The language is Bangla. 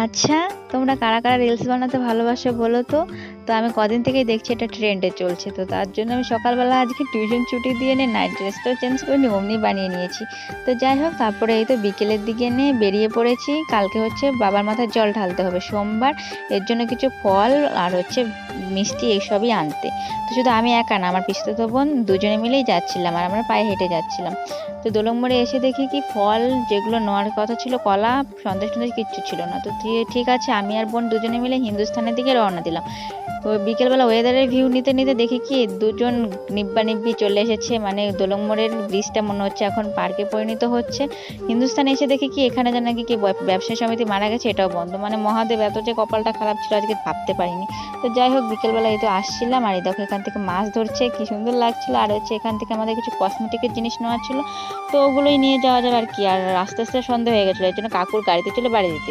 আচ্ছা, তোমরা কারা কারা রিলস বানাতে ভালোবাসো বলো তো? তো আমি কদিন থেকেই দেখছি এটা ট্রেন্ডে চলছে, তো তার জন্য আমি সকালবেলা আজকে টিউশন ছুটি দিয়ে নিয়ে নাইট ড্রেসটাও চেঞ্জ করে নিয়ে অমনি বানিয়ে নিয়েছি। তো যাই হোক, তারপরে এই তো বিকেলের দিকে নিয়ে বেরিয়ে পড়েছি। কালকে হচ্ছে বাবার মাথায় জল ঢালতে হবে সোমবার, এর জন্য কিছু ফল আর হচ্ছে মিষ্টি এইসবই আনতে। তো শুধু আমি একা না, আমার পিসতুতো বোন দুজনে মিলেই যাচ্ছিলাম আর আমরা পায়ে হেঁটে যাচ্ছিলাম। তো দোলং মোড়ে এসে দেখি কি ফল যেগুলো নেওয়ার কথা ছিল, কলা সন্দেশ টন্দেশ কিচ্ছু ছিল না। তো ঠিক আছে, আমি আর বোন দুজনে মিলে হিন্দুস্থানের দিকে রওনা দিলাম। তো বিকেলবেলা ওয়েদারের ভিউ নিতে নিতে দেখি কি দুজন নিব্বা নিব্বি চলে এসেছে, মানে দোলং মোড়ের ব্রিজটা মনে হচ্ছে এখন পার্কে পরিণত হচ্ছে। হিন্দুস্থানে এসে দেখি কি এখানে যেন নাকি কি ব্যবসায়ী সমিতি মারা গেছে, এটাও বন্ধ। মানে মহাদেব এত যে কপালটা খারাপ ছিল আজকে ভাবতে পারিনি। তো যাই হোক, বিকেলবেলা এই তো আসছিলাম আর এই দেখো এখান থেকে মাছ ধরছে, কি সুন্দর লাগছিল। আর হচ্ছে এখান থেকে আমাদের কিছু কসমেটিকের জিনিস নেওয়া ছিল, তো ওগুলোই নিয়ে যাওয়া যাবে আর কি। আর আস্তে আস্তে সন্ধ্যা হয়ে গেছিলো, এর জন্য কাকুর গাড়িতে চলে বাড়ি দিতে